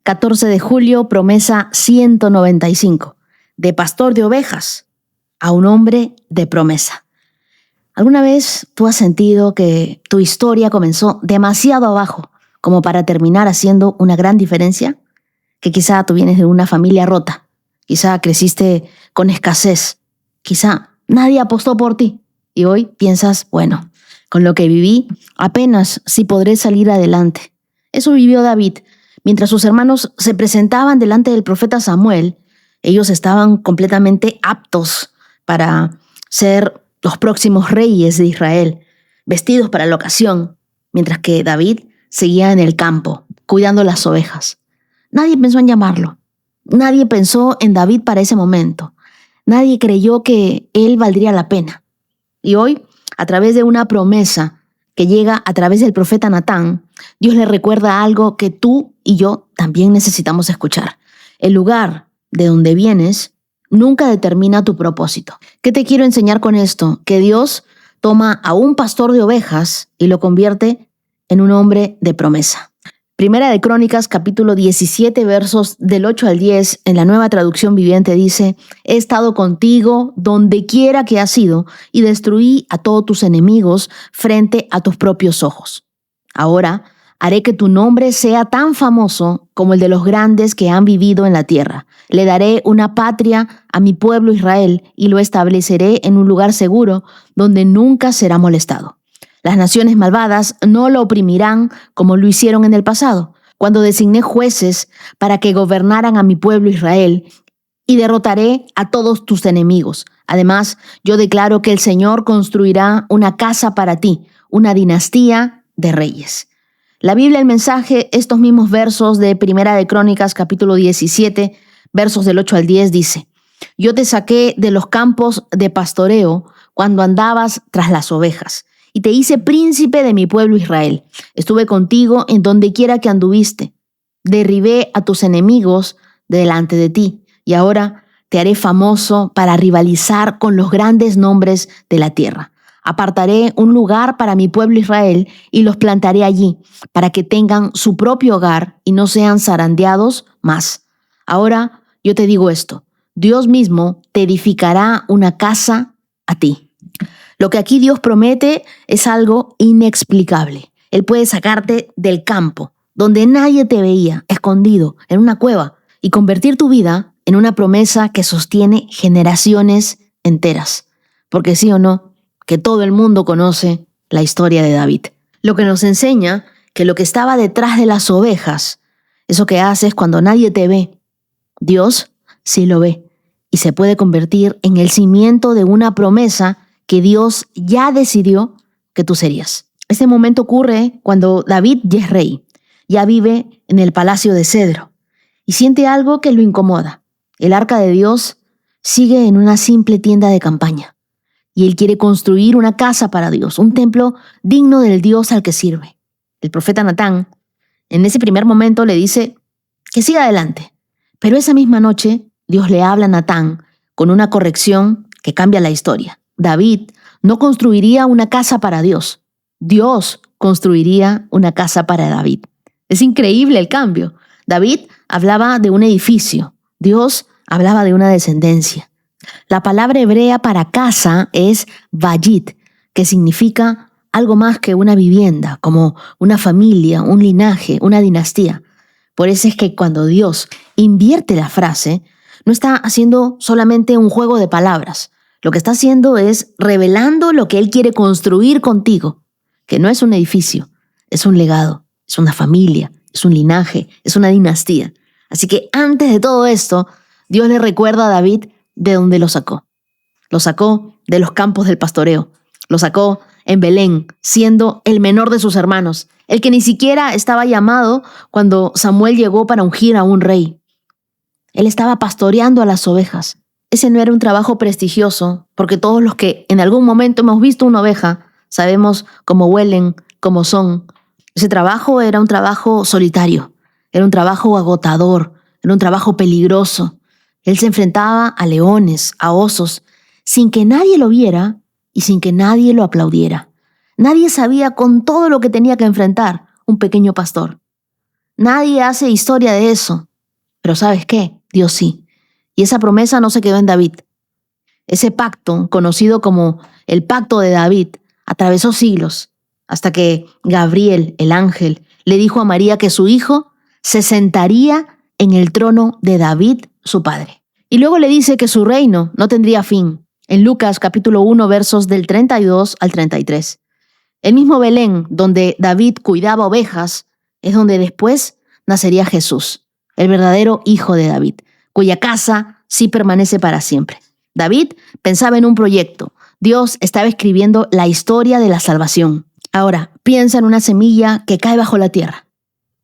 14 de julio, promesa 195. De pastor de ovejas a un hombre de promesa. ¿Alguna vez tú has sentido que tu historia comenzó demasiado abajo como para terminar haciendo una gran diferencia? Que quizá tú vienes de una familia rota, quizá creciste con escasez, quizá nadie apostó por ti y hoy piensas, bueno, con lo que viví apenas sí podré salir adelante. Eso vivió David. Mientras sus hermanos se presentaban delante del profeta Samuel, ellos estaban completamente aptos para ser los próximos reyes de Israel, vestidos para la ocasión, mientras que David seguía en el campo, cuidando las ovejas. Nadie pensó en llamarlo. Nadie pensó en David para ese momento. Nadie creyó que él valdría la pena. Y hoy, a través de una promesa que llega a través del profeta Natán, Dios le recuerda algo que tú y yo también necesitamos escuchar. El lugar de donde vienes nunca determina tu propósito. ¿Qué te quiero enseñar con esto? Que Dios toma a un pastor de ovejas y lo convierte en un hombre de promesa. Primera de Crónicas, capítulo 17, versos del 8 al 10, en la Nueva Traducción Viviente dice: He estado contigo donde quiera que has ido y destruí a todos tus enemigos frente a tus propios ojos. Ahora haré que tu nombre sea tan famoso como el de los grandes que han vivido en la tierra. Le daré una patria a mi pueblo Israel y lo estableceré en un lugar seguro donde nunca será molestado. Las naciones malvadas no lo oprimirán como lo hicieron en el pasado, cuando designé jueces para que gobernaran a mi pueblo Israel, y derrotaré a todos tus enemigos. Además, yo declaro que el Señor construirá una casa para ti, una dinastía de reyes. La Biblia, el mensaje, estos mismos versos de Primera de Crónicas, capítulo 17, versos del 8 al 10, dice: Yo te saqué de los campos de pastoreo cuando andabas tras las ovejas, y te hice príncipe de mi pueblo Israel. Estuve contigo en donde quiera que anduviste. Derribé a tus enemigos delante de ti, y ahora te haré famoso para rivalizar con los grandes nombres de la tierra. Apartaré un lugar para mi pueblo Israel y los plantaré allí, para que tengan su propio hogar y no sean zarandeados más. Ahora yo te digo esto: Dios mismo te edificará una casa a ti. Lo que aquí Dios promete es algo inexplicable. Él puede sacarte del campo, donde nadie te veía, escondido en una cueva, y convertir tu vida en una promesa que sostiene generaciones enteras. Porque sí o no, que todo el mundo conoce la historia de David. Lo que nos enseña que lo que estaba detrás de las ovejas, eso que haces cuando nadie te ve, Dios sí lo ve y se puede convertir en el cimiento de una promesa que Dios ya decidió que tú serías. Este momento ocurre cuando David ya es rey, ya vive en el palacio de cedro y siente algo que lo incomoda. El arca de Dios sigue en una simple tienda de campaña y él quiere construir una casa para Dios, un templo digno del Dios al que sirve. El profeta Natán en ese primer momento le dice que siga adelante, pero esa misma noche Dios le habla a Natán con una corrección que cambia la historia. David no construiría una casa para Dios. Dios construiría una casa para David. Es increíble el cambio. David hablaba de un edificio. Dios hablaba de una descendencia. La palabra hebrea para casa es bayit, que significa algo más que una vivienda, como una familia, un linaje, una dinastía. Por eso es que cuando Dios invierte la frase, no está haciendo solamente un juego de palabras. Lo que está haciendo es revelando lo que Él quiere construir contigo, que no es un edificio, es un legado, es una familia, es un linaje, es una dinastía. Así que antes de todo esto, Dios le recuerda a David de dónde lo sacó. Lo sacó de los campos del pastoreo, lo sacó en Belén, siendo el menor de sus hermanos, el que ni siquiera estaba llamado cuando Samuel llegó para ungir a un rey. Él estaba pastoreando a las ovejas. Ese no era un trabajo prestigioso, porque todos los que en algún momento hemos visto una oveja sabemos cómo huelen, cómo son. Ese trabajo era un trabajo solitario, era un trabajo agotador, era un trabajo peligroso. Él se enfrentaba a leones, a osos, sin que nadie lo viera y sin que nadie lo aplaudiera. Nadie sabía con todo lo que tenía que enfrentar un pequeño pastor. Nadie hace historia de eso. Pero ¿sabes qué? Dios sí. Y esa promesa no se quedó en David. Ese pacto, conocido como el pacto de David, atravesó siglos hasta que Gabriel, el ángel, le dijo a María que su hijo se sentaría en el trono de David, su padre. Y luego le dice que su reino no tendría fin. En Lucas capítulo 1, versos del 32 al 33. El mismo Belén, donde David cuidaba ovejas, es donde después nacería Jesús, el verdadero hijo de David, cuya casa sí permanece para siempre. David pensaba en un proyecto. Dios estaba escribiendo la historia de la salvación. Ahora, piensa en una semilla que cae bajo la tierra.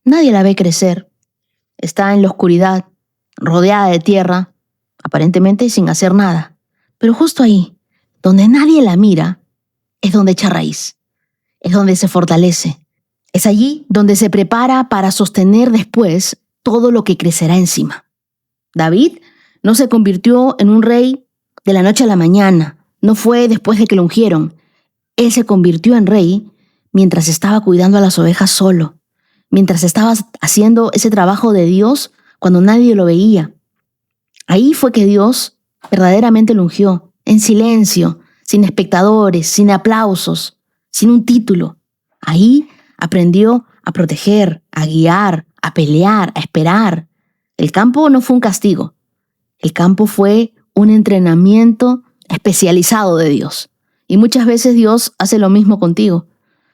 Nadie la ve crecer. Está en la oscuridad, rodeada de tierra, aparentemente sin hacer nada. Pero justo ahí, donde nadie la mira, es donde echa raíz. Es donde se fortalece. Es allí donde se prepara para sostener después todo lo que crecerá encima. David no se convirtió en un rey de la noche a la mañana. No fue después de que lo ungieron. Él se convirtió en rey mientras estaba cuidando a las ovejas solo, mientras estaba haciendo ese trabajo de Dios cuando nadie lo veía. Ahí fue que Dios verdaderamente lo ungió, en silencio, sin espectadores, sin aplausos, sin un título. Ahí aprendió a proteger, a guiar, a pelear, a esperar. El campo no fue un castigo. El campo fue un entrenamiento especializado de Dios. Y muchas veces Dios hace lo mismo contigo.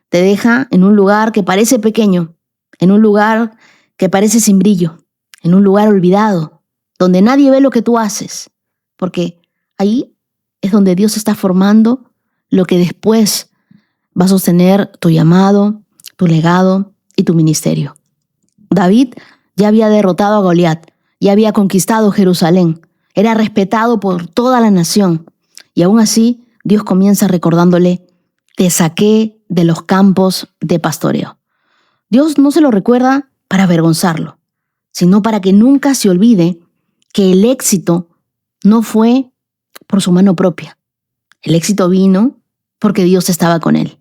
Te deja en un lugar que parece pequeño, en un lugar que parece sin brillo, en un lugar olvidado, donde nadie ve lo que tú haces. Porque ahí es donde Dios está formando lo que después va a sostener tu llamado, tu legado y tu ministerio. David ya había derrotado a Goliat, ya había conquistado Jerusalén, era respetado por toda la nación. Y aún así, Dios comienza recordándole: te saqué de los campos de pastoreo. Dios no se lo recuerda para avergonzarlo, sino para que nunca se olvide que el éxito no fue por su mano propia. El éxito vino porque Dios estaba con él.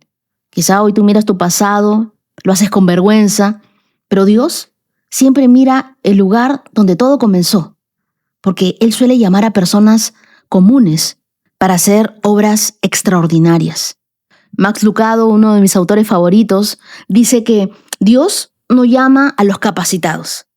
Quizá hoy tú miras tu pasado, lo haces con vergüenza, pero Dios siempre mira el lugar donde todo comenzó, porque Él suele llamar a personas comunes para hacer obras extraordinarias. Max Lucado, uno de mis autores favoritos, dice que Dios no llama a los capacitados.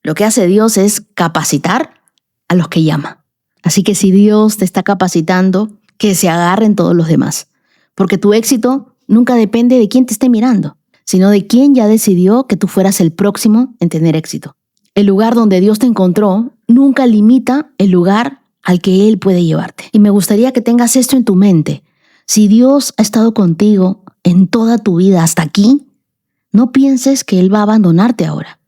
Lo que hace Dios es capacitar a los que llama. Así que si Dios te está capacitando, que se agarren todos los demás. Porque tu éxito nunca depende de quién te esté mirando, sino de quién ya decidió que tú fueras el próximo en tener éxito. El lugar donde Dios te encontró nunca limita el lugar al que Él puede llevarte. Y me gustaría que tengas esto en tu mente. Si Dios ha estado contigo en toda tu vida hasta aquí, no pienses que Él va a abandonarte ahora.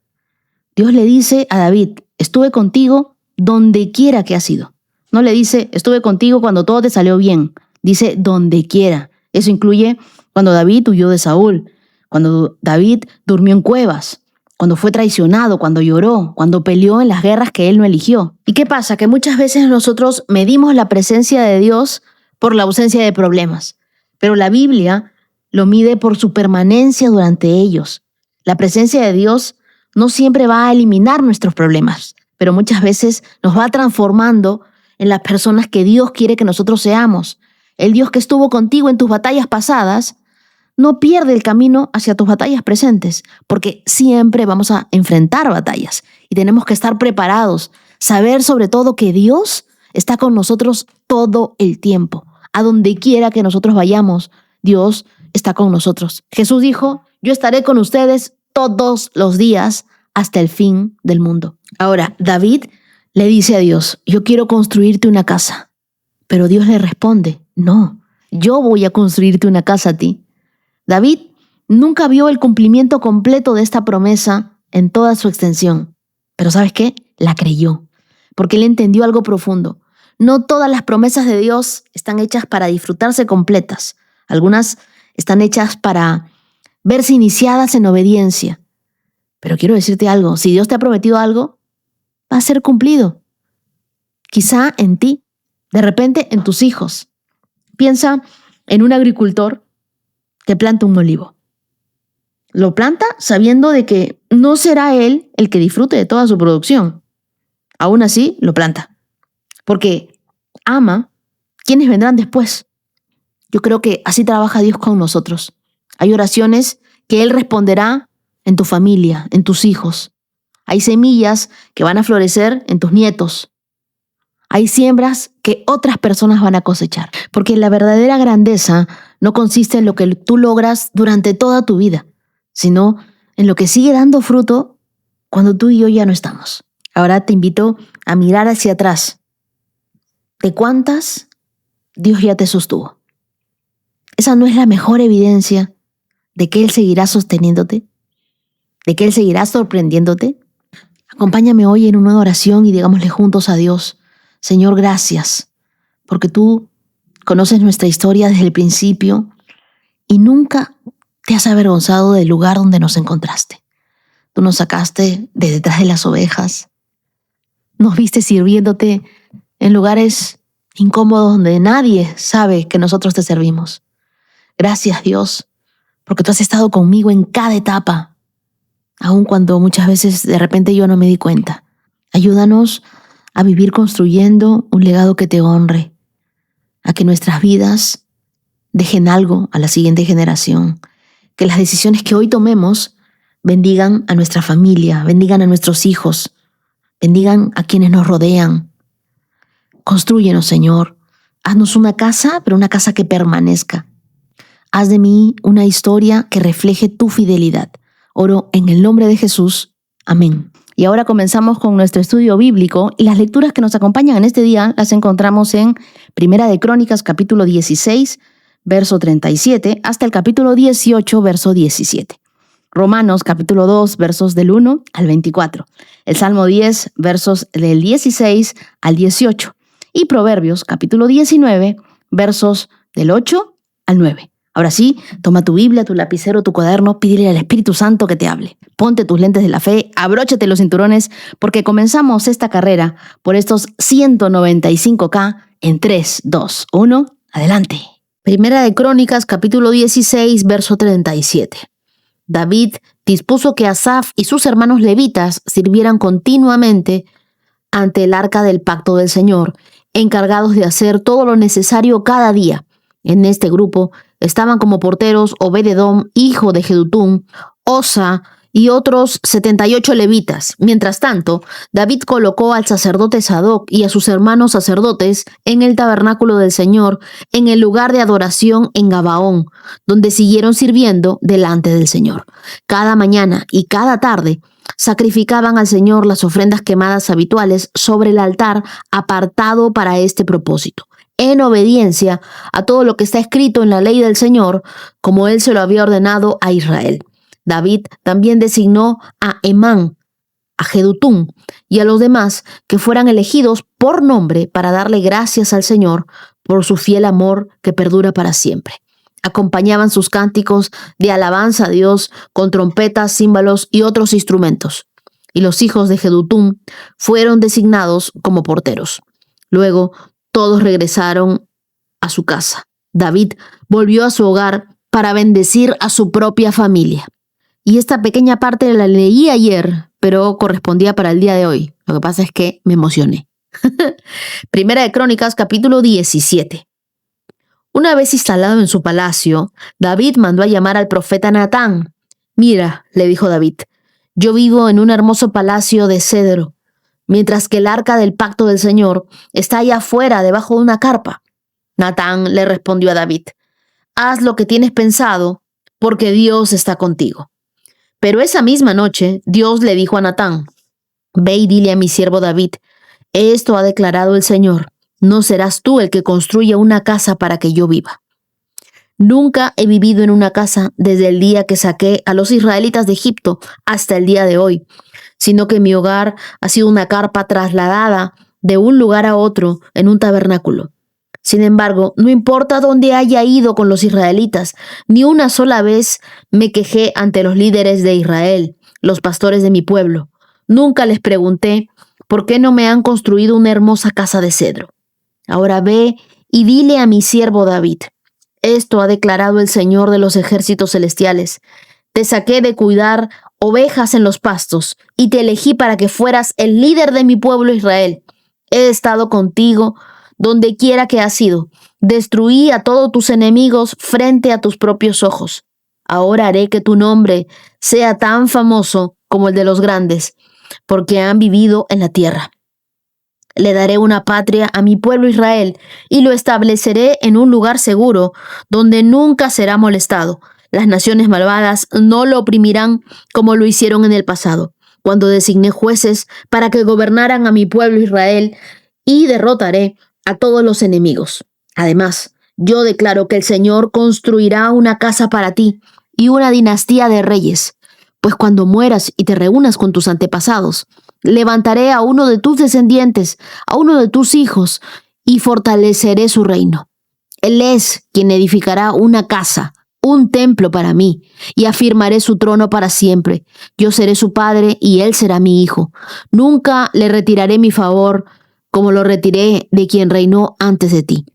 Dios le dice a David: estuve contigo donde quiera que has ido. No le dice: estuve contigo cuando todo te salió bien. Dice: donde quiera. Eso incluye cuando David huyó de Saúl, cuando David durmió en cuevas, cuando fue traicionado, cuando lloró, cuando peleó en las guerras que él no eligió. ¿Y qué pasa? Que muchas veces nosotros medimos la presencia de Dios por la ausencia de problemas, pero la Biblia lo mide por su permanencia durante ellos. La presencia de Dios no siempre va a eliminar nuestros problemas, pero muchas veces nos va transformando en las personas que Dios quiere que nosotros seamos. El Dios que estuvo contigo en tus batallas pasadas no pierde el camino hacia tus batallas presentes, porque siempre vamos a enfrentar batallas y tenemos que estar preparados, saber sobre todo que Dios está con nosotros todo el tiempo. A donde quiera que nosotros vayamos, Dios está con nosotros. Jesús dijo: yo estaré con ustedes todos los días hasta el fin del mundo. Ahora, David le dice a Dios: yo quiero construirte una casa. Pero Dios le responde: no, yo voy a construirte una casa a ti. David nunca vio el cumplimiento completo de esta promesa en toda su extensión. Pero ¿sabes qué? La creyó, porque él entendió algo profundo. No todas las promesas de Dios están hechas para disfrutarse completas. Algunas están hechas para verse iniciadas en obediencia. Pero quiero decirte algo: si Dios te ha prometido algo, va a ser cumplido. Quizá en ti, de repente en tus hijos. Piensa en un agricultor que planta un olivo. Lo planta sabiendo de que no será él el que disfrute de toda su producción. Aún así, lo planta. Porque ama quienes vendrán después. Yo creo que así trabaja Dios con nosotros. Hay oraciones que Él responderá en tu familia, en tus hijos. Hay semillas que van a florecer en tus nietos. Hay siembras que otras personas van a cosechar. Porque la verdadera grandeza no consiste en lo que tú logras durante toda tu vida, sino en lo que sigue dando fruto cuando tú y yo ya no estamos. Ahora te invito a mirar hacia atrás. ¿De cuántas Dios ya te sostuvo? ¿Esa no es la mejor evidencia de que Él seguirá sosteniéndote? ¿De que Él seguirá sorprendiéndote? Acompáñame hoy en una oración y digámosle juntos a Dios: Señor, gracias, porque tú conoces nuestra historia desde el principio y nunca te has avergonzado del lugar donde nos encontraste. Tú nos sacaste de detrás de las ovejas, nos viste sirviéndote en lugares incómodos donde nadie sabe que nosotros te servimos. Gracias, Dios, porque tú has estado conmigo en cada etapa, aun cuando muchas veces de repente yo no me di cuenta. Ayúdanos a vivir construyendo un legado que te honre, a que nuestras vidas dejen algo a la siguiente generación, que las decisiones que hoy tomemos bendigan a nuestra familia, bendigan a nuestros hijos, bendigan a quienes nos rodean. Constrúyenos, Señor. Haznos una casa, pero una casa que permanezca. Haz de mí una historia que refleje tu fidelidad. Oro en el nombre de Jesús. Amén. Y ahora comenzamos con nuestro estudio bíblico y las lecturas que nos acompañan en este día las encontramos en Primera de Crónicas, capítulo 16, verso 37, hasta el capítulo 18, verso 17. Romanos, capítulo 2, versos del 1 al 24. El Salmo 10, versos del 16 al 18. Y Proverbios, capítulo 19, versos del 8 al 9. Ahora sí, toma tu Biblia, tu lapicero, tu cuaderno, pídele al Espíritu Santo que te hable. Ponte tus lentes de la fe, abróchate los cinturones, porque comenzamos esta carrera por estos 195K en 3, 2, 1, adelante. Primera de Crónicas, capítulo 16, verso 37. David dispuso que Asaf y sus hermanos levitas sirvieran continuamente ante el arca del pacto del Señor, encargados de hacer todo lo necesario cada día. En este grupo estaban como porteros Obed-Edom, hijo de Jedutún, Osa y otros 78 levitas. Mientras tanto, David colocó al sacerdote Sadoc y a sus hermanos sacerdotes en el tabernáculo del Señor, en el lugar de adoración en Gabaón, donde siguieron sirviendo delante del Señor. Cada mañana y cada tarde sacrificaban al Señor las ofrendas quemadas habituales sobre el altar apartado para este propósito, en obediencia a todo lo que está escrito en la ley del Señor, como él se lo había ordenado a Israel. David también designó a Emán, a Jedutún y a los demás que fueran elegidos por nombre para darle gracias al Señor por su fiel amor que perdura para siempre. Acompañaban sus cánticos de alabanza a Dios con trompetas, címbalos y otros instrumentos. Y los hijos de Jedutún fueron designados como porteros. Luego, todos regresaron a su casa. David volvió a su hogar para bendecir a su propia familia. Y esta pequeña parte la leí ayer, pero correspondía para el día de hoy. Lo que pasa es que me emocioné. Primera de Crónicas, capítulo 17. Una vez instalado en su palacio, David mandó a llamar al profeta Natán. «Mira», le dijo David, «yo vivo en un hermoso palacio de cedro, mientras que el arca del pacto del Señor está allá afuera debajo de una carpa». Natán le respondió a David: «Haz lo que tienes pensado, porque Dios está contigo». Pero esa misma noche Dios le dijo a Natán: «Ve y dile a mi siervo David, esto ha declarado el Señor, no serás tú el que construya una casa para que yo viva. Nunca he vivido en una casa desde el día que saqué a los israelitas de Egipto hasta el día de hoy, sino que mi hogar ha sido una carpa trasladada de un lugar a otro en un tabernáculo. Sin embargo, no importa dónde haya ido con los israelitas, ni una sola vez me quejé ante los líderes de Israel, los pastores de mi pueblo. Nunca les pregunté por qué no me han construido una hermosa casa de cedro. Ahora ve y dile a mi siervo David, esto ha declarado el Señor de los ejércitos celestiales. Te saqué de cuidar ovejas en los pastos y te elegí para que fueras el líder de mi pueblo Israel. He estado contigo donde quiera que has ido. Destruí a todos tus enemigos frente a tus propios ojos. Ahora haré que tu nombre sea tan famoso como el de los grandes, porque han vivido en la tierra. Le daré una patria a mi pueblo Israel y lo estableceré en un lugar seguro donde nunca será molestado. Las naciones malvadas no lo oprimirán como lo hicieron en el pasado, cuando designé jueces para que gobernaran a mi pueblo Israel, y derrotaré a todos los enemigos. Además, yo declaro que el Señor construirá una casa para ti y una dinastía de reyes, pues cuando mueras y te reúnas con tus antepasados, levantaré a uno de tus descendientes, a uno de tus hijos, y fortaleceré su reino. Él es quien edificará una casa, un templo para mí, y afirmaré su trono para siempre. Yo seré su padre y él será mi hijo. Nunca le retiraré mi favor como lo retiré de quien reinó antes de ti.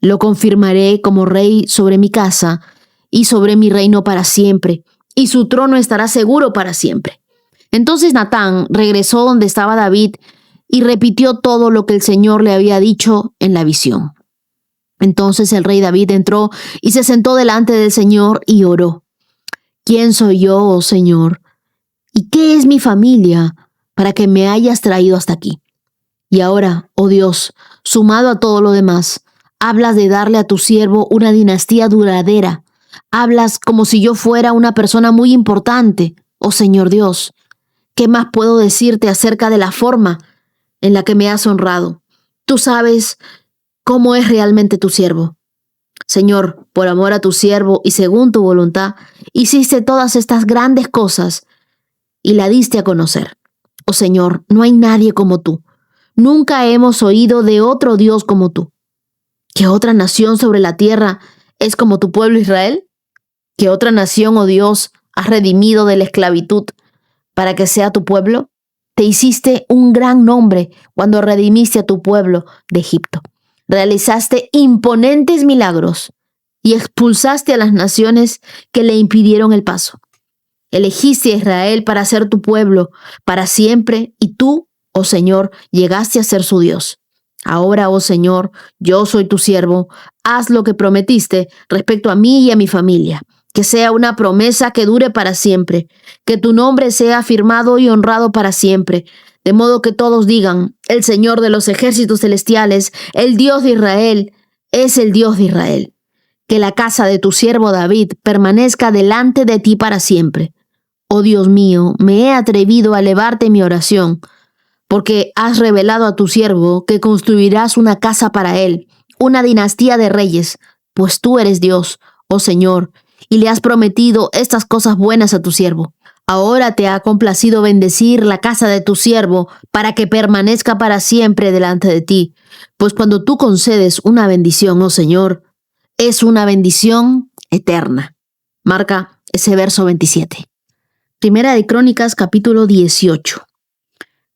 Lo confirmaré como rey sobre mi casa y sobre mi reino para siempre, y su trono estará seguro para siempre. Entonces Natán regresó donde estaba David y repitió todo lo que el Señor le había dicho en la visión. Entonces el rey David entró y se sentó delante del Señor y oró. ¿Quién soy yo, oh Señor? ¿Y qué es mi familia para que me hayas traído hasta aquí? Y ahora, oh Dios, sumado a todo lo demás, hablas de darle a tu siervo una dinastía duradera. Hablas como si yo fuera una persona muy importante, oh Señor Dios. ¿Qué más puedo decirte acerca de la forma en la que me has honrado? Tú sabes cómo es realmente tu siervo. Señor, por amor a tu siervo y según tu voluntad, hiciste todas estas grandes cosas y la diste a conocer. Oh Señor, no hay nadie como tú. Nunca hemos oído de otro Dios como tú. ¿Qué otra nación sobre la tierra es como tu pueblo Israel? ¿Qué otra nación, oh Dios, has redimido de la esclavitud para que sea tu pueblo? Te hiciste un gran nombre cuando redimiste a tu pueblo de Egipto. Realizaste imponentes milagros y expulsaste a las naciones que le impidieron el paso. Elegiste a Israel para ser tu pueblo para siempre y tú, oh Señor, llegaste a ser su Dios. Ahora, oh Señor, yo soy tu siervo. Haz lo que prometiste respecto a mí y a mi familia. Que sea una promesa que dure para siempre. Que tu nombre sea afirmado y honrado para siempre. De modo que todos digan, el Señor de los ejércitos celestiales, el Dios de Israel, es el Dios de Israel. Que la casa de tu siervo David permanezca delante de ti para siempre. Oh Dios mío, me he atrevido a elevarte mi oración, porque has revelado a tu siervo que construirás una casa para él, una dinastía de reyes, pues tú eres Dios, oh Señor, y le has prometido estas cosas buenas a tu siervo. Ahora te ha complacido bendecir la casa de tu siervo para que permanezca para siempre delante de ti, pues cuando tú concedes una bendición, oh Señor, es una bendición eterna. Marca ese verso 27. Primera de Crónicas, capítulo 18.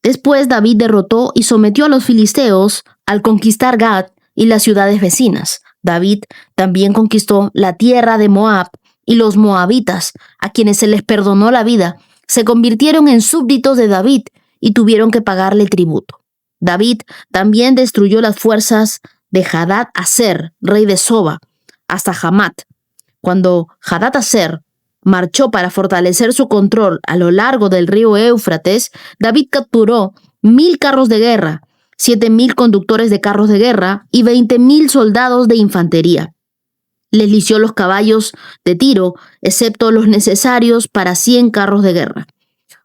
Después David derrotó y sometió a los filisteos al conquistar Gad y las ciudades vecinas. David también conquistó la tierra de Moab, y los moabitas, a quienes se les perdonó la vida, se convirtieron en súbditos de David y tuvieron que pagarle tributo. David también destruyó las fuerzas de Hadad-Aser, rey de Soba, hasta Hamat. Cuando Hadad-Aser marchó para fortalecer su control a lo largo del río Éufrates, David capturó 1,000 carros de guerra, 7,000 conductores de carros de guerra y 20,000 soldados de infantería. Les lició los caballos de tiro, excepto los necesarios para 100 carros de guerra.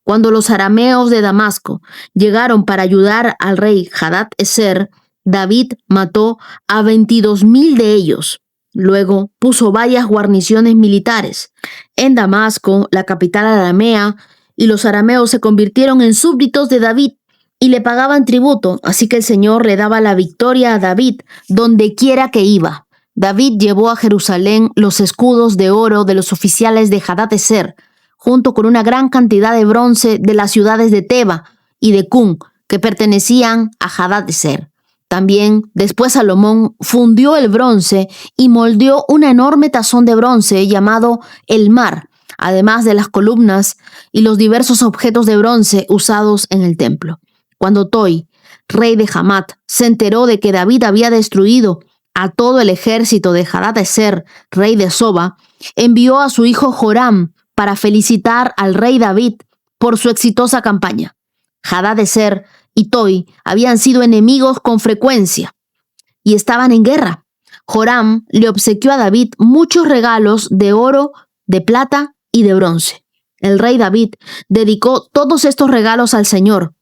Cuando los arameos de Damasco llegaron para ayudar al rey Hadad-Ezer, David mató a 22,000 de ellos. Luego puso varias guarniciones militares en Damasco, la capital aramea, y los arameos se convirtieron en súbditos de David y le pagaban tributo, así que el Señor le daba la victoria a David donde quiera que iba. David llevó a Jerusalén los escudos de oro de los oficiales de Hadad-Ezer, junto con una gran cantidad de bronce de las ciudades de Teba y de Cun, que pertenecían a Hadad-Ezer. También, después Salomón fundió el bronce y moldeó un enorme tazón de bronce llamado el Mar, además de las columnas y los diversos objetos de bronce usados en el templo. Cuando Toi, rey de Hamat, se enteró de que David había destruido a todo el ejército de Hadadezer, rey de Soba, envió a su hijo Joram para felicitar al rey David por su exitosa campaña. Hadadezer y Toi habían sido enemigos con frecuencia y estaban en guerra. Joram le obsequió a David muchos regalos de oro, de plata y de bronce. El rey David dedicó todos estos regalos al Señor,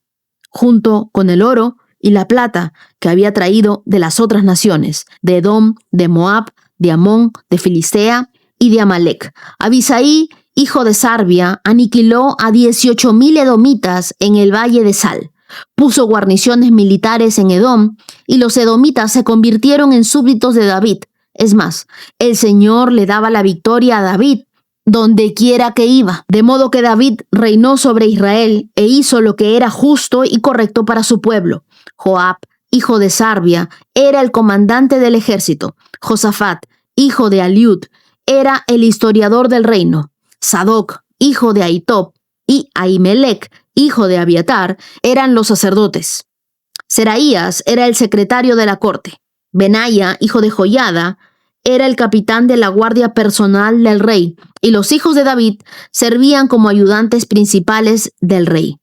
junto con el oro y la plata que había traído de las otras naciones, de Edom, de Moab, de Amón, de Filistea y de Amalek. Abisai, hijo de Sarbia, aniquiló a 18,000 edomitas en el valle de Sal. Puso guarniciones militares en Edom y los edomitas se convirtieron en súbditos de David. Es más, el Señor le daba la victoria a David donde quiera que iba. De modo que David reinó sobre Israel e hizo lo que era justo y correcto para su pueblo. Joab, hijo de Sarbia, era el comandante del ejército. Josafat, hijo de Aliud, era el historiador del reino. Sadoc, hijo de Ahitob, y Ahimelech, hijo de Abiatar, eran los sacerdotes. Seraías era el secretario de la corte. Benaya, hijo de Joiada, era el capitán de la guardia personal del rey, y los hijos de David servían como ayudantes principales del rey.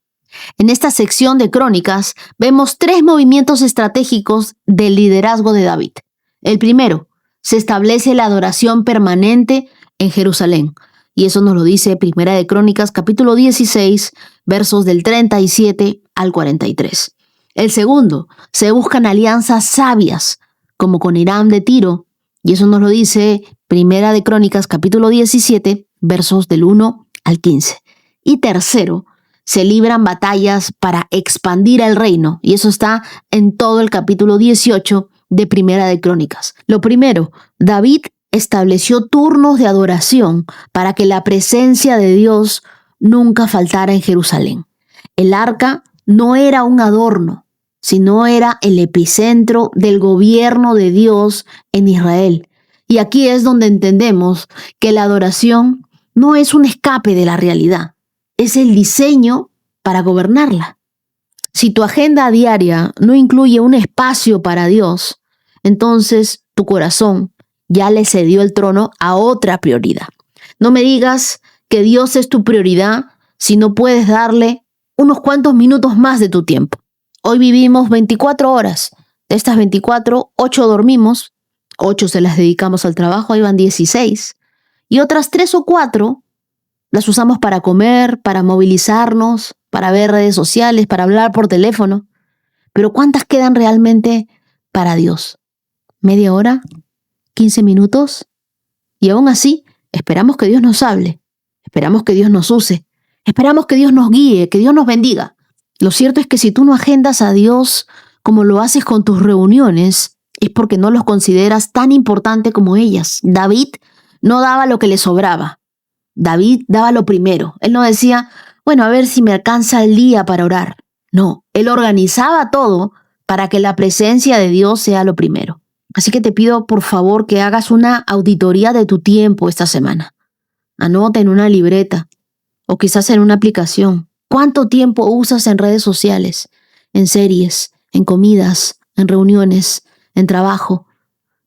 En esta sección de crónicas vemos 3 movimientos estratégicos del liderazgo de David. El primero, se establece la adoración permanente en Jerusalén. Y eso nos lo dice Primera de Crónicas, capítulo 16, versos del 37 al 43. El segundo, se buscan alianzas sabias, como con Hiram de Tiro, y eso nos lo dice Primera de Crónicas, capítulo 17, versos del 1 al 15. Y tercero, se libran batallas para expandir el reino, y eso está en todo el capítulo 18 de Primera de Crónicas. Lo primero, David estableció turnos de adoración para que la presencia de Dios nunca faltara en Jerusalén. El arca no era un adorno, sino era el epicentro del gobierno de Dios en Israel. Y aquí es donde entendemos que la adoración no es un escape de la realidad, es el diseño para gobernarla. Si tu agenda diaria no incluye un espacio para Dios, entonces tu corazón ya le cedió el trono a otra prioridad. No me digas que Dios es tu prioridad si no puedes darle unos cuantos minutos más de tu tiempo. Hoy vivimos 24 horas. De estas 24, 8 dormimos, 8 se las dedicamos al trabajo, ahí van 16. Y otras 3 o 4 las usamos para comer, para movilizarnos, para ver redes sociales, para hablar por teléfono. Pero ¿cuántas quedan realmente para Dios? ¿Media hora? ¿15 minutos? Y aún así, esperamos que Dios nos hable, esperamos que Dios nos use, esperamos que Dios nos guíe, que Dios nos bendiga. Lo cierto es que si tú no agendas a Dios como lo haces con tus reuniones, es porque no los consideras tan importante como ellas. David no daba lo que le sobraba. David daba lo primero. Él no decía, bueno, a ver si me alcanza el día para orar. No, él organizaba todo para que la presencia de Dios sea lo primero. Así que te pido, por favor, que hagas una auditoría de tu tiempo esta semana. Anota en una libreta o quizás en una aplicación. ¿Cuánto tiempo usas en redes sociales, en series, en comidas, en reuniones, en trabajo?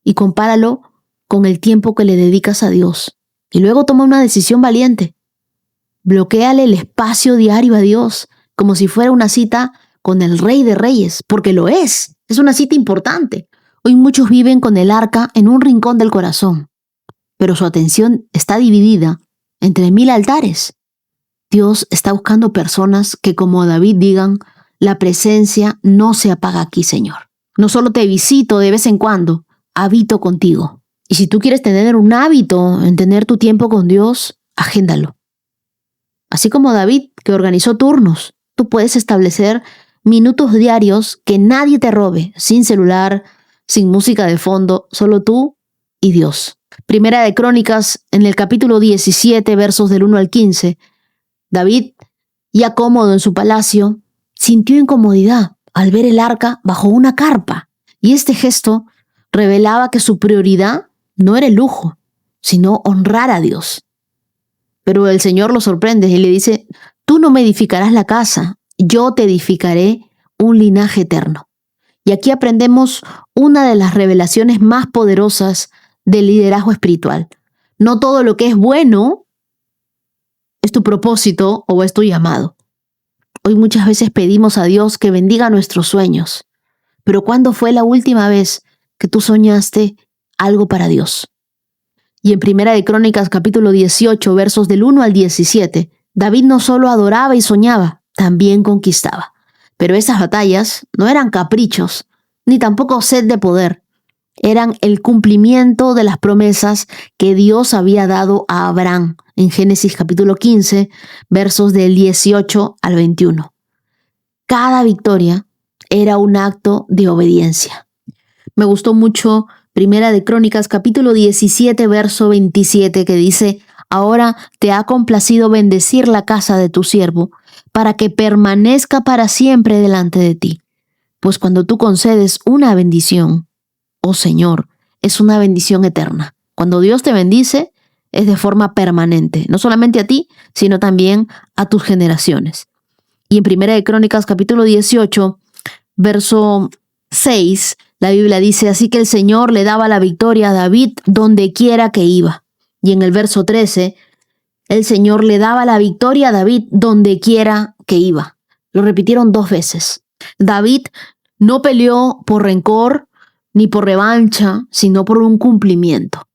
Y compáralo con el tiempo que le dedicas a Dios. Y luego toma una decisión valiente. Bloquéale el espacio diario a Dios como si fuera una cita con el Rey de Reyes, porque lo es. Es una cita importante. Hoy muchos viven con el arca en un rincón del corazón, pero su atención está dividida entre 1000 altares. Dios está buscando personas que, como David, digan, la presencia no se apaga aquí, Señor. No solo te visito de vez en cuando, habito contigo. Y si tú quieres tener un hábito en tener tu tiempo con Dios, agéndalo. Así como David, que organizó turnos, tú puedes establecer minutos diarios que nadie te robe, sin celular, sin música de fondo, solo tú y Dios. Primera de Crónicas, en el capítulo 17, versos del 1 al 15, David, ya cómodo en su palacio, sintió incomodidad al ver el arca bajo una carpa, y este gesto revelaba que su prioridad no era el lujo, sino honrar a Dios. Pero el Señor lo sorprende y le dice, tú no me edificarás la casa, yo te edificaré un linaje eterno. Y aquí aprendemos una de las revelaciones más poderosas del liderazgo espiritual. No todo lo que es bueno es tu propósito o es tu llamado. Hoy muchas veces pedimos a Dios que bendiga nuestros sueños. Pero ¿cuándo fue la última vez que tú soñaste algo para Dios? Y en Primera de Crónicas, capítulo 18, versos del 1 al 17, David no solo adoraba y soñaba, también conquistaba. Pero esas batallas no eran caprichos, ni tampoco sed de poder. Eran el cumplimiento de las promesas que Dios había dado a Abraham en Génesis capítulo 15, versos del 18 al 21. Cada victoria era un acto de obediencia. Me gustó mucho Primera de Crónicas, capítulo 17, verso 27, que dice, ahora te ha complacido bendecir la casa de tu siervo, para que permanezca para siempre delante de ti. Pues cuando tú concedes una bendición, oh Señor, es una bendición eterna. Cuando Dios te bendice, es de forma permanente, no solamente a ti, sino también a tus generaciones. Y en Primera de Crónicas, capítulo 18, verso 6, la Biblia dice, así que el Señor le daba la victoria a David donde quiera que iba. Y en el verso 13, el Señor le daba la victoria a David donde quiera que iba. Lo repitieron 2 veces. David no peleó por rencor ni por revancha, sino por un cumplimiento.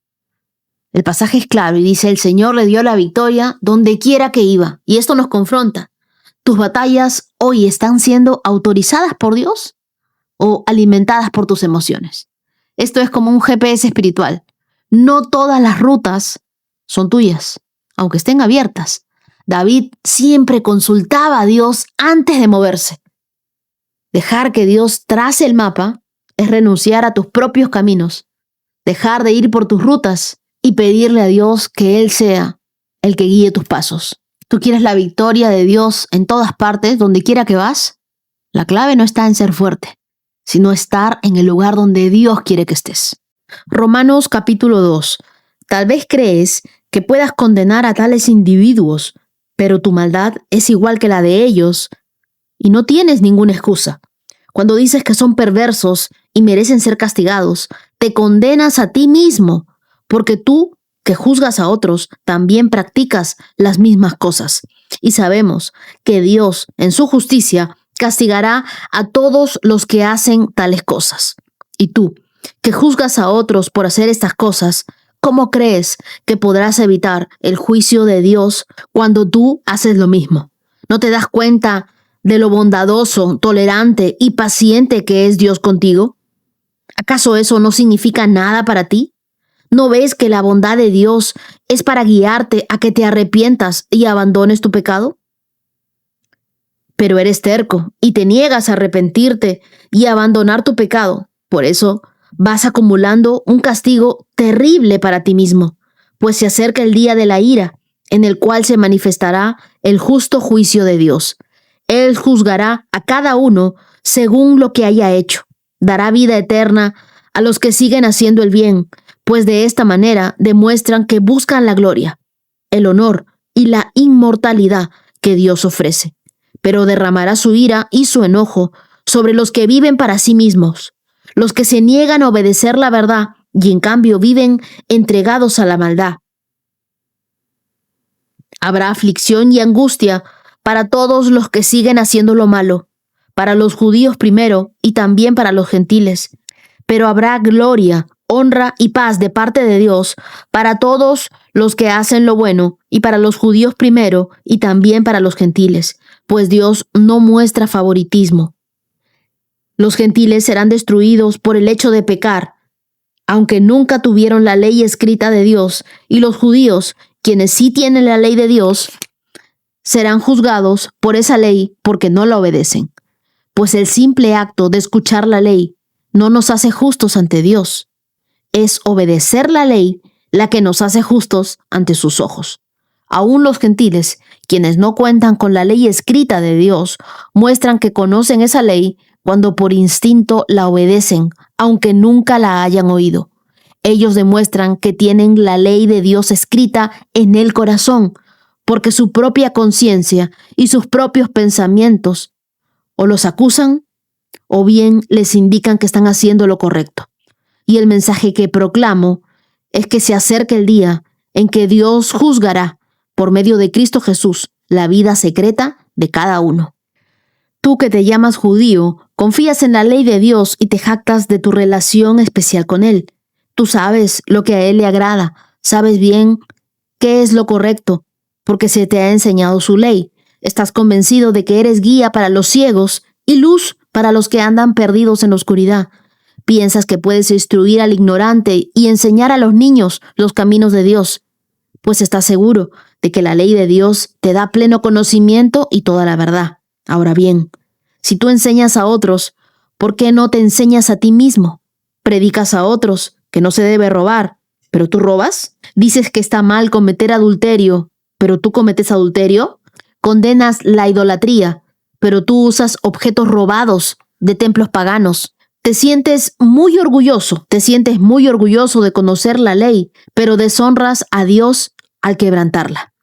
El pasaje es claro y dice, el Señor le dio la victoria donde quiera que iba. Y esto nos confronta. ¿Tus batallas hoy están siendo autorizadas por Dios o alimentadas por tus emociones? Esto es como un GPS espiritual. No todas las rutas son tuyas, aunque estén abiertas. David siempre consultaba a Dios antes de moverse. Dejar que Dios trace el mapa es renunciar a tus propios caminos, dejar de ir por tus rutas y pedirle a Dios que Él sea el que guíe tus pasos. ¿Tú quieres la victoria de Dios en todas partes, donde quiera que vas? La clave no está en ser fuerte, sino estar en el lugar donde Dios quiere que estés. Romanos capítulo 2. Tal vez crees que puedas condenar a tales individuos, pero tu maldad es igual que la de ellos y no tienes ninguna excusa. Cuando dices que son perversos y merecen ser castigados, te condenas a ti mismo, porque tú, que juzgas a otros, también practicas las mismas cosas. Y sabemos que Dios, en su justicia, castigará a todos los que hacen tales cosas. Y tú, que juzgas a otros por hacer estas cosas, ¿cómo crees que podrás evitar el juicio de Dios cuando tú haces lo mismo? ¿No te das cuenta de lo bondadoso, tolerante y paciente que es Dios contigo? ¿Acaso eso no significa nada para ti? ¿No ves que la bondad de Dios es para guiarte a que te arrepientas y abandones tu pecado? Pero eres terco y te niegas a arrepentirte y a abandonar tu pecado. Por eso vas acumulando un castigo terrible para ti mismo, pues se acerca el día de la ira, en el cual se manifestará el justo juicio de Dios. Él juzgará a cada uno según lo que haya hecho. Dará vida eterna a los que siguen haciendo el bien, pues de esta manera demuestran que buscan la gloria, el honor y la inmortalidad que Dios ofrece. Pero derramará su ira y su enojo sobre los que viven para sí mismos, los que se niegan a obedecer la verdad y en cambio viven entregados a la maldad. Habrá aflicción y angustia para todos los que siguen haciendo lo malo, para los judíos primero y también para los gentiles. Pero habrá gloria, honra y paz de parte de Dios para todos los que hacen lo bueno y para los judíos primero y también para los gentiles, pues Dios no muestra favoritismo. Los gentiles serán destruidos por el hecho de pecar, aunque nunca tuvieron la ley escrita de Dios, y los judíos, quienes sí tienen la ley de Dios, serán juzgados por esa ley porque no la obedecen. Pues el simple acto de escuchar la ley no nos hace justos ante Dios. Es obedecer la ley la que nos hace justos ante sus ojos. Aún los gentiles, quienes no cuentan con la ley escrita de Dios, muestran que conocen esa ley cuando por instinto la obedecen, aunque nunca la hayan oído. Ellos demuestran que tienen la ley de Dios escrita en el corazón, porque su propia conciencia y sus propios pensamientos o los acusan o bien les indican que están haciendo lo correcto. Y el mensaje que proclamo es que se acerca el día en que Dios juzgará por medio de Cristo Jesús la vida secreta de cada uno. Tú que te llamas judío, confías en la ley de Dios y te jactas de tu relación especial con Él. Tú sabes lo que a Él le agrada, sabes bien qué es lo correcto, porque se te ha enseñado su ley. Estás convencido de que eres guía para los ciegos y luz para los que andan perdidos en la oscuridad. Piensas que puedes instruir al ignorante y enseñar a los niños los caminos de Dios, pues estás seguro de que la ley de Dios te da pleno conocimiento y toda la verdad. Ahora bien, si tú enseñas a otros, ¿por qué no te enseñas a ti mismo? Predicas a otros que no se debe robar, ¿pero tú robas? Dices que está mal cometer adulterio, ¿pero tú cometes adulterio? Condenas la idolatría, pero tú usas objetos robados de templos paganos. Te sientes muy orgulloso de conocer la ley, pero deshonras a Dios al quebrantarla.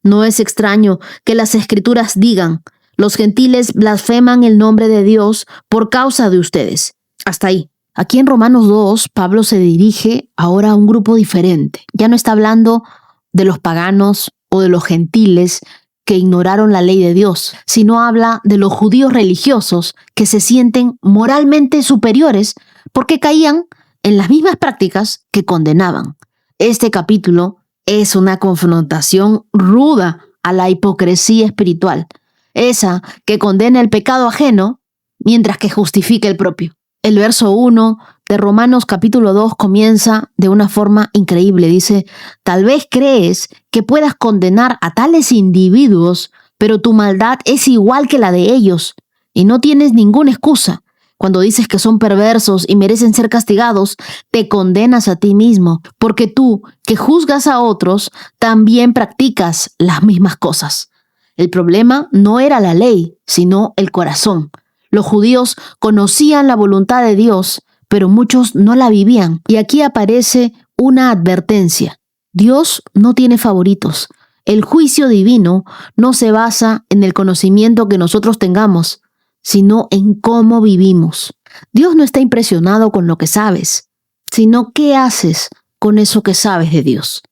No es extraño que las Escrituras digan: los gentiles blasfeman el nombre de Dios por causa de ustedes. Hasta ahí. Aquí en Romanos 2, Pablo se dirige ahora a un grupo diferente. Ya no está hablando de los paganos o de los gentiles que ignoraron la ley de Dios, sino habla de los judíos religiosos que se sienten moralmente superiores porque caían en las mismas prácticas que condenaban. Este capítulo es una confrontación ruda a la hipocresía espiritual, esa que condena el pecado ajeno mientras que justifica el propio. El verso 1 de Romanos capítulo 2 comienza de una forma increíble. Dice: tal vez crees que puedas condenar a tales individuos, pero tu maldad es igual que la de ellos y no tienes ninguna excusa. Cuando dices que son perversos y merecen ser castigados, te condenas a ti mismo, porque tú, que juzgas a otros, también practicas las mismas cosas. El problema no era la ley, sino el corazón. Los judíos conocían la voluntad de Dios, pero muchos no la vivían. Y aquí aparece una advertencia. Dios no tiene favoritos. El juicio divino no se basa en el conocimiento que nosotros tengamos, sino en cómo vivimos. Dios no está impresionado con lo que sabes, sino qué haces con eso que sabes de Dios.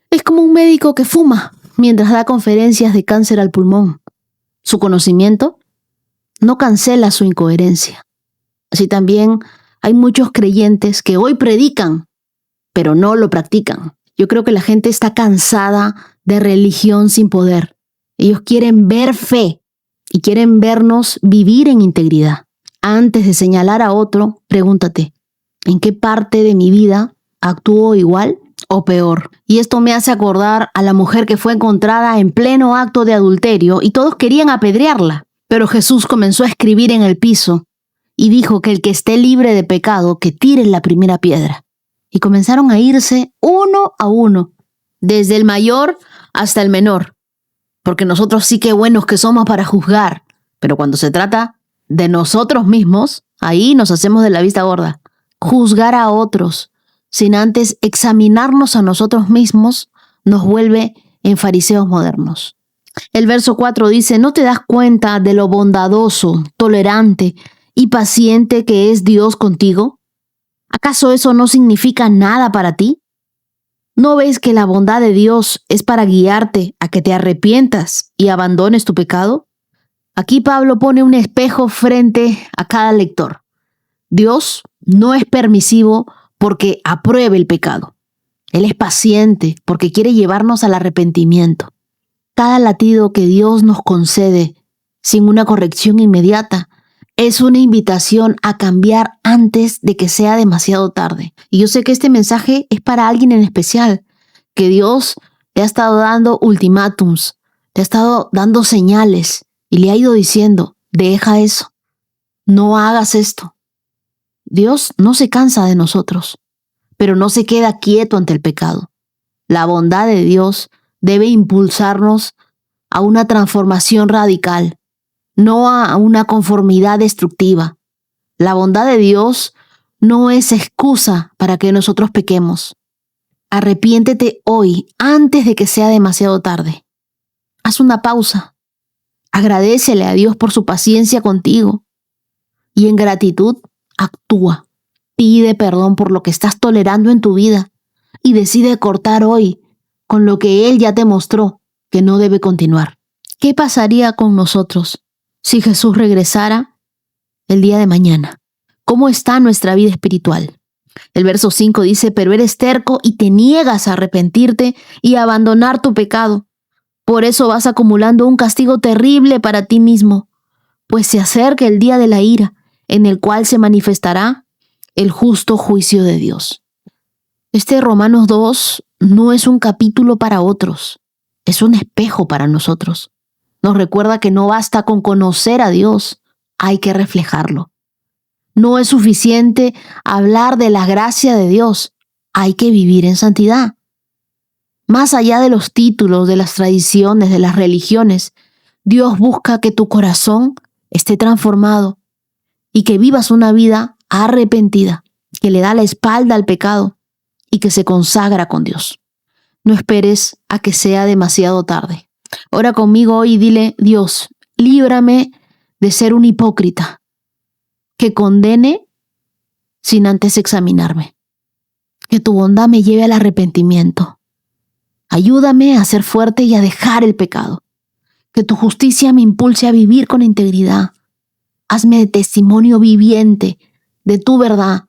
Es como un médico que fuma mientras da conferencias de cáncer al pulmón. Su conocimiento no cancela su incoherencia. Así también hay muchos creyentes que hoy predican, pero no lo practican. Yo creo que la gente está cansada de religión sin poder. Ellos quieren ver fe y quieren vernos vivir en integridad. Antes de señalar a otro, pregúntate: ¿en qué parte de mi vida actúo igual o peor? Y esto me hace acordar a la mujer que fue encontrada en pleno acto de adulterio y todos querían apedrearla. Pero Jesús comenzó a escribir en el piso y dijo que el que esté libre de pecado, que tire la primera piedra. Y comenzaron a irse uno a uno, desde el mayor hasta el menor. Porque nosotros sí que buenos que somos para juzgar, pero cuando se trata de nosotros mismos, ahí nos hacemos de la vista gorda. Juzgar a otros sin antes examinarnos a nosotros mismos nos vuelve en fariseos modernos. El verso 4 dice: ¿no te das cuenta de lo bondadoso, tolerante y paciente que es Dios contigo? ¿Acaso eso no significa nada para ti? ¿No ves que la bondad de Dios es para guiarte a que te arrepientas y abandones tu pecado? Aquí Pablo pone un espejo frente a cada lector. Dios no es permisivo porque apruebe el pecado. Él es paciente porque quiere llevarnos al arrepentimiento. Cada latido que Dios nos concede sin una corrección inmediata es una invitación a cambiar antes de que sea demasiado tarde. Y yo sé que este mensaje es para alguien en especial, que Dios le ha estado dando ultimátums, le ha estado dando señales y le ha ido diciendo: deja eso, no hagas esto. Dios no se cansa de nosotros, pero no se queda quieto ante el pecado. La bondad de Dios debe impulsarnos a una transformación radical, no a una conformidad destructiva. La bondad de Dios no es excusa para que nosotros pequemos. Arrepiéntete hoy antes de que sea demasiado tarde. haz una pausa. Agradécele a Dios por su paciencia contigo. Y en gratitud, actúa. Pide perdón por lo que estás tolerando en tu vida y decide cortar hoy con lo que Él ya te mostró que no debe continuar. ¿Qué pasaría con nosotros si Jesús regresara el día de mañana? ¿Cómo está nuestra vida espiritual? El verso 5 dice, pero eres terco y te niegas a arrepentirte y a abandonar tu pecado. Por eso vas acumulando un castigo terrible para ti mismo, pues se acerca el día de la ira, en el cual se manifestará el justo juicio de Dios. Este Romanos 2 no es un capítulo para otros, es un espejo para nosotros. Nos recuerda que no basta con conocer a Dios, hay que reflejarlo. No es suficiente hablar de la gracia de Dios, hay que vivir en santidad. Más allá de los títulos, de las tradiciones, de las religiones, Dios busca que tu corazón esté transformado y que vivas una vida arrepentida, que le da la espalda al pecado y que se consagra con Dios. No esperes a que sea demasiado tarde. Ora conmigo hoy y dile, Dios, líbrame de ser un hipócrita que condene sin antes examinarme. Que tu bondad me lleve al arrepentimiento. Ayúdame a ser fuerte y a dejar el pecado. Que tu justicia me impulse a vivir con integridad. Hazme de testimonio viviente de tu verdad,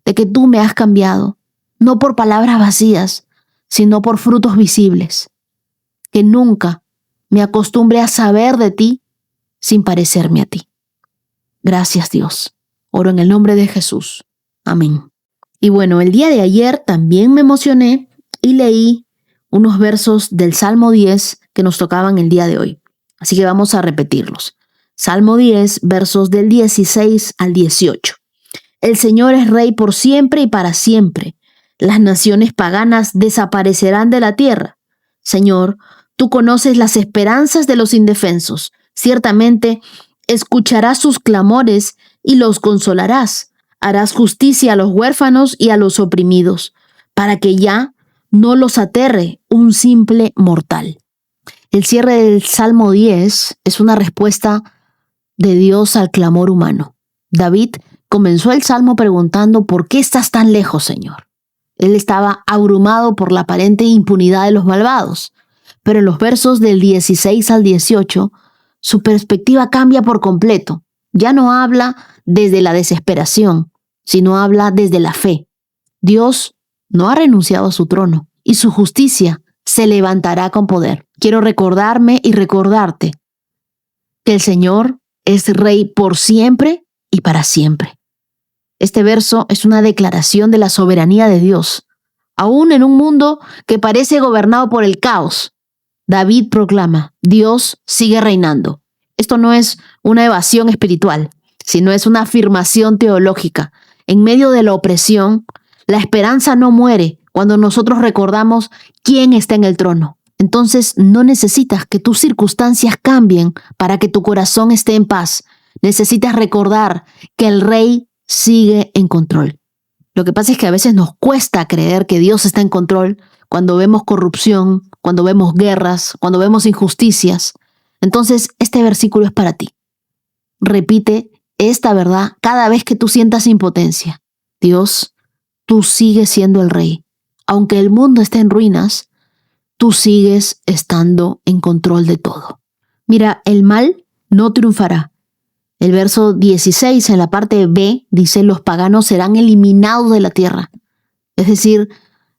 de que tú me has cambiado, no por palabras vacías, sino por frutos visibles. Que nunca me acostumbre a saber de ti sin parecerme a ti. Gracias, Dios. Oro en el nombre de Jesús. Amén. Y bueno, el día de ayer también me emocioné y leí unos versos del Salmo 10 que nos tocaban el día de hoy. Así que vamos a repetirlos. Salmo 10, versos del 16 al 18. El Señor es Rey por siempre y para siempre. Las naciones paganas desaparecerán de la tierra. Señor, tú conoces las esperanzas de los indefensos. Ciertamente, escucharás sus clamores y los consolarás. Harás justicia a los huérfanos y a los oprimidos, para que ya no los aterre un simple mortal. El cierre del Salmo 10 es una respuesta de Dios al clamor humano. David comenzó el Salmo preguntando, ¿por qué estás tan lejos, Señor? Él estaba abrumado por la aparente impunidad de los malvados, pero en los versos del 16 al 18, su perspectiva cambia por completo. Ya no habla desde la desesperación, sino habla desde la fe. Dios no ha renunciado a su trono y su justicia se levantará con poder. Quiero recordarme y recordarte que el Señor es Rey por siempre y para siempre. Este verso es una declaración de la soberanía de Dios. Aún en un mundo que parece gobernado por el caos, David proclama, Dios sigue reinando. Esto no es una evasión espiritual, sino es una afirmación teológica. En medio de la opresión, la esperanza no muere cuando nosotros recordamos quién está en el trono. Entonces no necesitas que tus circunstancias cambien para que tu corazón esté en paz. Necesitas recordar que el Rey sigue en control. Lo que pasa es que a veces nos cuesta creer que Dios está en control cuando vemos corrupción, cuando vemos guerras, cuando vemos injusticias. Entonces este versículo es para ti. Repite esta verdad cada vez que tú sientas impotencia. Dios, tú sigues siendo el Rey. Aunque el mundo esté en ruinas, tú sigues estando en control de todo. Mira, el mal no triunfará. El verso 16 en la parte B dice, los paganos serán eliminados de la tierra. Es decir,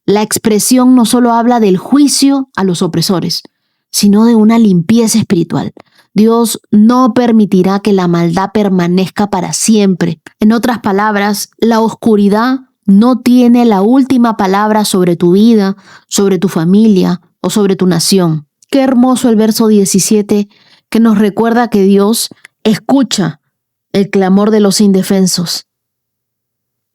la expresión no solo habla del juicio a los opresores, sino de una limpieza espiritual. Dios no permitirá que la maldad permanezca para siempre. En otras palabras, la oscuridad no tiene la última palabra sobre tu vida, sobre tu familia o sobre tu nación. Qué hermoso el verso 17 que nos recuerda que Dios escucha el clamor de los indefensos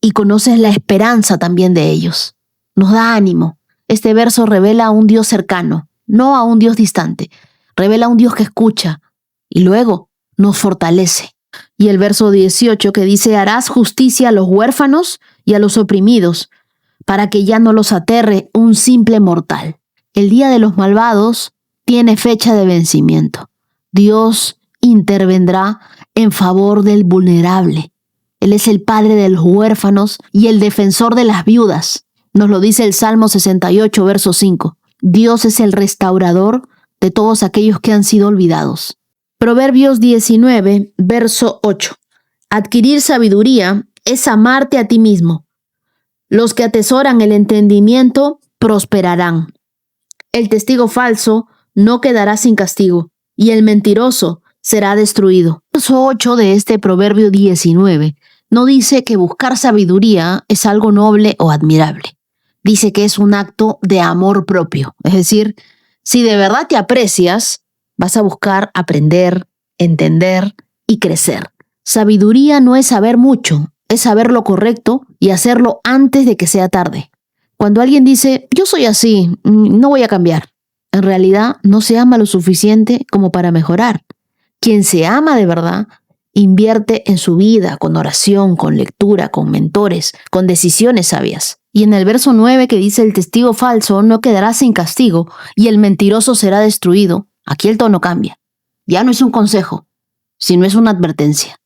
y conoces la esperanza también de ellos. Nos da ánimo. Este verso revela a un Dios cercano, no a un Dios distante. Revela a un Dios que escucha y luego nos fortalece. Y el verso 18 que dice, harás justicia a los huérfanos y a los oprimidos, para que ya no los aterre un simple mortal. El día de los malvados tiene fecha de vencimiento. Dios intervendrá en favor del vulnerable. Él es el padre de los huérfanos y el defensor de las viudas. Nos lo dice el Salmo 68, verso 5. Dios es el restaurador de todos aquellos que han sido olvidados. Proverbios 19, verso 8. Adquirir sabiduría es amarte a ti mismo. Los que atesoran el entendimiento prosperarán. El testigo falso no quedará sin castigo, y el mentiroso será destruido. Verso 8 de este Proverbio 19 no dice que buscar sabiduría es algo noble o admirable. Dice que es un acto de amor propio. Es decir, si de verdad te aprecias, vas a buscar aprender, entender y crecer. Sabiduría no es saber mucho, es saber lo correcto y hacerlo antes de que sea tarde. Cuando alguien dice, yo soy así, no voy a cambiar, en realidad no se ama lo suficiente como para mejorar. Quien se ama de verdad, invierte en su vida con oración, con lectura, con mentores, con decisiones sabias. Y en el verso 9 que dice el testigo falso no quedará sin castigo y el mentiroso será destruido, aquí el tono cambia. Ya no es un consejo, sino es una advertencia.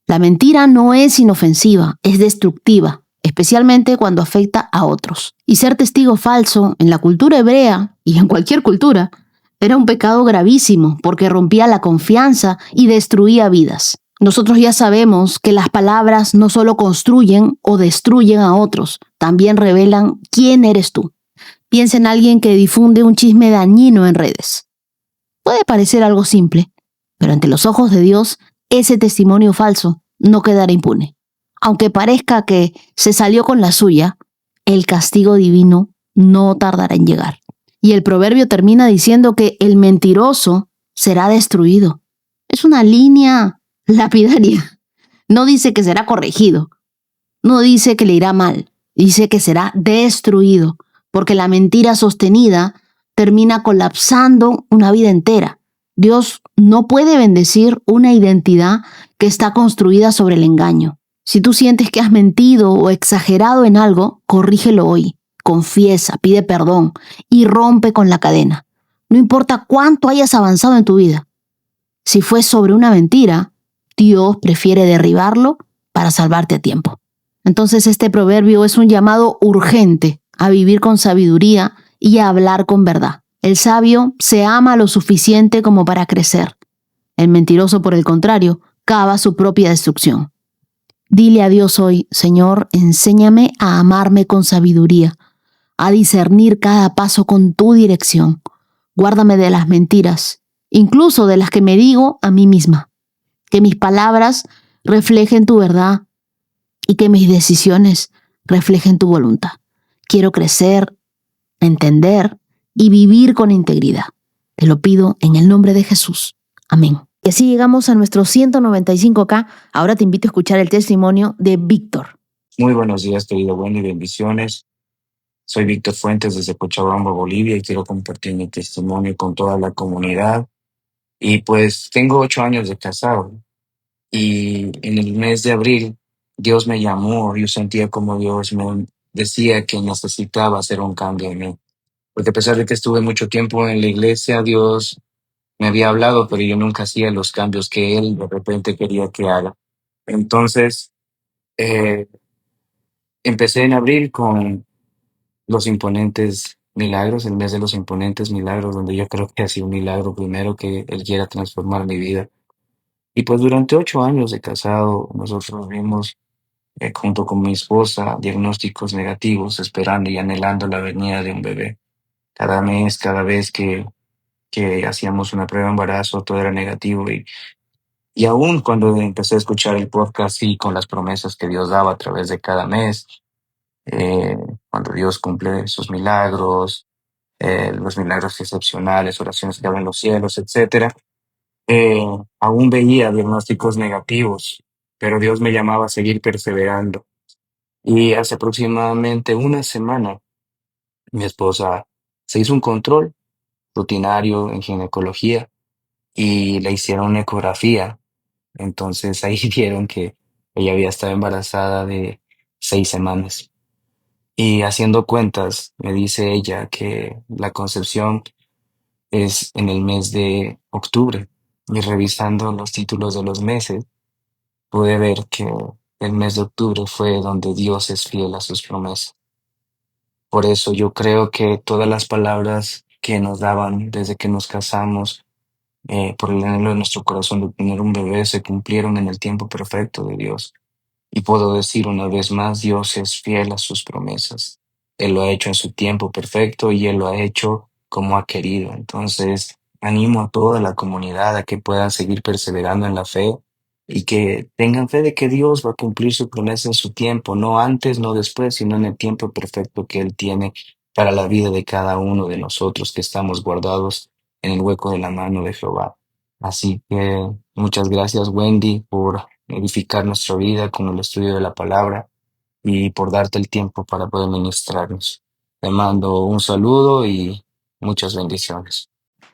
La mentira no es inofensiva, es destructiva, especialmente cuando afecta a otros. Y ser testigo falso en la cultura hebrea y en cualquier cultura era un pecado gravísimo porque rompía la confianza y destruía vidas. Nosotros ya sabemos que las palabras no solo construyen o destruyen a otros, también revelan quién eres tú. Piensa en alguien que difunde un chisme dañino en redes. Puede parecer algo simple, pero ante los ojos de Dios, ese testimonio falso no quedará impune. Aunque parezca que se salió con la suya, el castigo divino no tardará en llegar. Y el proverbio termina diciendo que el mentiroso será destruido. Es una línea lapidaria. No dice que será corregido. No dice que le irá mal. Dice que será destruido, porque la mentira sostenida termina colapsando una vida entera. Dios no puede bendecir una identidad que está construida sobre el engaño. Si tú sientes que has mentido o exagerado en algo, corrígelo hoy. Confiesa, pide perdón y rompe con la cadena. No importa cuánto hayas avanzado en tu vida. Si fue sobre una mentira, Dios prefiere derribarlo para salvarte a tiempo. Entonces este proverbio es un llamado urgente a vivir con sabiduría y a hablar con verdad. El sabio se ama lo suficiente como para crecer. El mentiroso, por el contrario, cava su propia destrucción. Dile a Dios hoy, Señor, enséñame a amarme con sabiduría, a discernir cada paso con tu dirección. Guárdame de las mentiras, incluso de las que me digo a mí misma. Que mis palabras reflejen tu verdad y que mis decisiones reflejen tu voluntad. Quiero crecer, entender y vivir con integridad. Te lo pido en el nombre de Jesús. Amén. Y así llegamos a nuestro 195K. Ahora te invito a escuchar el testimonio de Víctor. Muy buenos días, querido Wendy, bendiciones. Soy Víctor Fuentes desde Cochabamba, Bolivia, y quiero compartir mi testimonio con toda la comunidad. Y pues tengo 8 años de casado y en el mes de abril Dios me llamó. Yo sentía como Dios me decía que necesitaba hacer un cambio en mí. Porque a pesar de que estuve mucho tiempo en la iglesia, Dios me había hablado, pero yo nunca hacía los cambios que Él de repente quería que haga. Entonces, eh, empecé en abril con los imponentes milagros, el mes de los imponentes milagros, donde yo creo que ha sido un milagro primero que Él quiera transformar mi vida. Y pues durante 8 años de casado, nosotros vimos, junto con mi esposa, diagnósticos negativos, esperando y anhelando la venida de un bebé. Cada mes, cada vez que hacíamos una prueba de embarazo, todo era negativo. Y aún cuando empecé a escuchar el podcast y con las promesas que Dios daba a través de cada mes, eh, cuando Dios cumple sus milagros, los milagros excepcionales, oraciones que abren los cielos, etcétera, eh, aún veía diagnósticos negativos, pero Dios me llamaba a seguir perseverando. Y hace aproximadamente una semana, mi esposa se hizo un control rutinario en ginecología y le hicieron una ecografía. Entonces ahí vieron que ella había estado embarazada de 6 semanas. Y haciendo cuentas, me dice ella que la concepción es en el mes de octubre. Y revisando los títulos de los meses, pude ver que el mes de octubre fue donde Dios es fiel a sus promesas. Por eso yo creo que todas las palabras que nos daban desde que nos casamos, por el anhelo de nuestro corazón de tener un bebé, se cumplieron en el tiempo perfecto de Dios. Y puedo decir una vez más, Dios es fiel a sus promesas. Él lo ha hecho en su tiempo perfecto y Él lo ha hecho como ha querido. Entonces, animo a toda la comunidad a que puedan seguir perseverando en la fe y que tengan fe de que Dios va a cumplir su promesa en su tiempo, no antes, no después, sino en el tiempo perfecto que Él tiene para la vida de cada uno de nosotros que estamos guardados en el hueco de la mano de Jehová. Así que muchas gracias, Wendy, por edificar nuestra vida con el estudio de la palabra y por darte el tiempo para poder ministrarnos. Te mando un saludo y muchas bendiciones.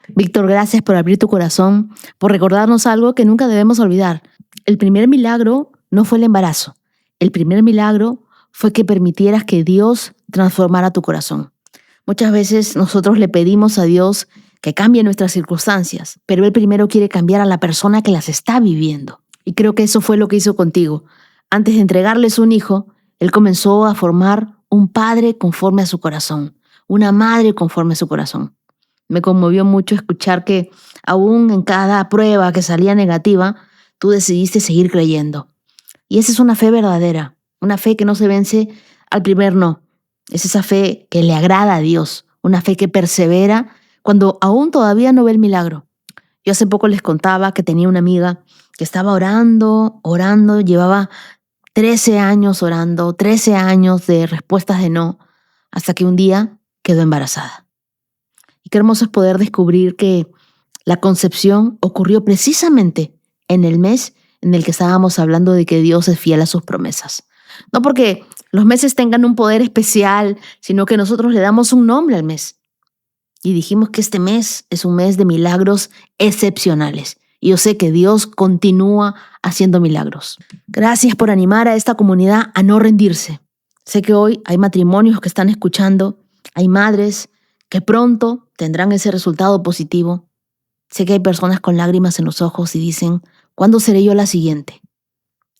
Víctor, gracias por abrir tu corazón, por recordarnos algo que nunca debemos olvidar. El primer milagro no fue el embarazo. El primer milagro fue que permitieras que Dios transformara tu corazón. Muchas veces nosotros le pedimos a Dios que cambie nuestras circunstancias, pero Él primero quiere cambiar a la persona que las está viviendo. Y creo que eso fue lo que hizo contigo. Antes de entregarles un hijo, Él comenzó a formar un padre conforme a su corazón, una madre conforme a su corazón. Me conmovió mucho escuchar que aún en cada prueba que salía negativa, tú decidiste seguir creyendo. Y esa es una fe verdadera, una fe que no se vence al primer no. Es esa fe que le agrada a Dios, una fe que persevera cuando aún todavía no ve el milagro. Yo hace poco les contaba que tenía una amiga que estaba orando, llevaba 13 años orando, 13 años de respuestas de no, hasta que un día quedó embarazada. Y qué hermoso es poder descubrir que la concepción ocurrió precisamente en el mes en el que estábamos hablando de que Dios es fiel a sus promesas. No porque los meses tengan un poder especial, sino que nosotros le damos un nombre al mes. Y dijimos que este mes es un mes de milagros excepcionales. Y yo sé que Dios continúa haciendo milagros. Gracias por animar a esta comunidad a no rendirse. Sé que hoy hay matrimonios que están escuchando, hay madres que pronto tendrán ese resultado positivo. Sé que hay personas con lágrimas en los ojos y dicen, ¿cuándo seré yo la siguiente?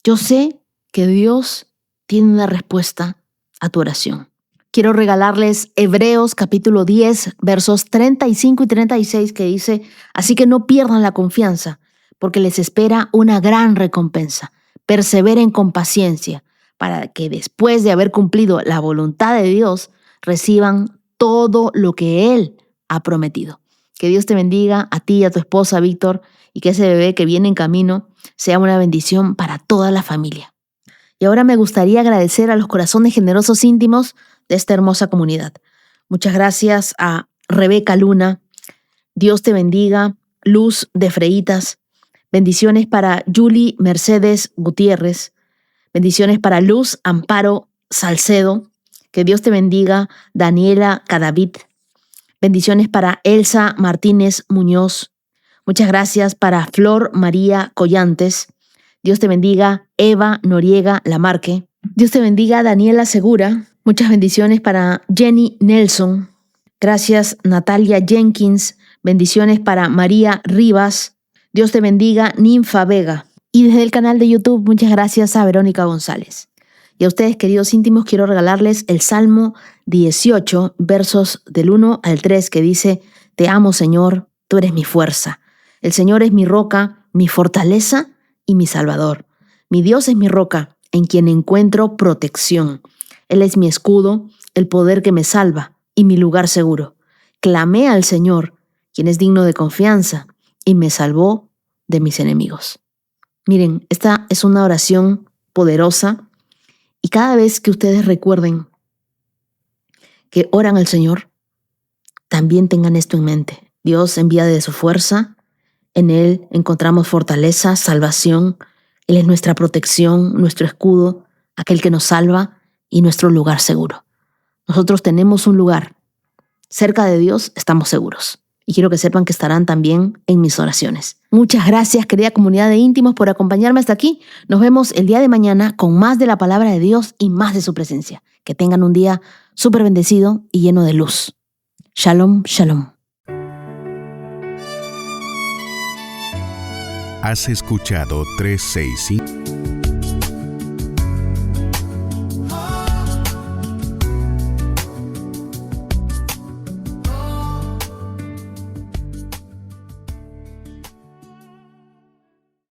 Yo sé que Dios tiene una respuesta a tu oración. Quiero regalarles Hebreos capítulo 10, versos 35 y 36 que dice, así que no pierdan la confianza, porque les espera una gran recompensa. Perseveren con paciencia, para que después de haber cumplido la voluntad de Dios, reciban todo lo que Él ha prometido. Que Dios te bendiga a ti y a tu esposa, Víctor, y que ese bebé que viene en camino sea una bendición para toda la familia. Y ahora me gustaría agradecer a los corazones generosos íntimos de esta hermosa comunidad. Muchas gracias a Rebeca Luna. Dios te bendiga. Luz de Freitas. Bendiciones para Julie Mercedes Gutiérrez. Bendiciones para Luz Amparo Salcedo. Que Dios te bendiga. Daniela Cadavid. Bendiciones para Elsa Martínez Muñoz. Muchas gracias para Flor María Collantes. Dios te bendiga, Eva Noriega Lamarque. Dios te bendiga, Daniela Segura. Muchas bendiciones para Jenny Nelson. Gracias, Natalia Jenkins. Bendiciones para María Rivas. Dios te bendiga, Ninfa Vega. Y desde el canal de YouTube, muchas gracias a Verónica González. Y a ustedes, queridos íntimos, quiero regalarles el Salmo 18, versos del 1 al 3, que dice, te amo, Señor, tú eres mi fuerza. El Señor es mi roca, mi fortaleza y mi Salvador. Mi Dios es mi roca, en quien encuentro protección. Él es mi escudo, el poder que me salva y mi lugar seguro. Clamé al Señor, quien es digno de confianza, y me salvó de mis enemigos. Miren, esta es una oración poderosa y cada vez que ustedes recuerden que oran al Señor, también tengan esto en mente. Dios envía de su fuerza, en Él encontramos fortaleza, salvación. Él es nuestra protección, nuestro escudo, aquel que nos salva y nuestro lugar seguro. Nosotros tenemos un lugar. Cerca de Dios estamos seguros. Y quiero que sepan que estarán también en mis oraciones. Muchas gracias, querida comunidad de íntimos, por acompañarme hasta aquí. Nos vemos el día de mañana con más de la palabra de Dios y más de su presencia. Que tengan un día súper bendecido y lleno de luz. Shalom, shalom. Has escuchado 365.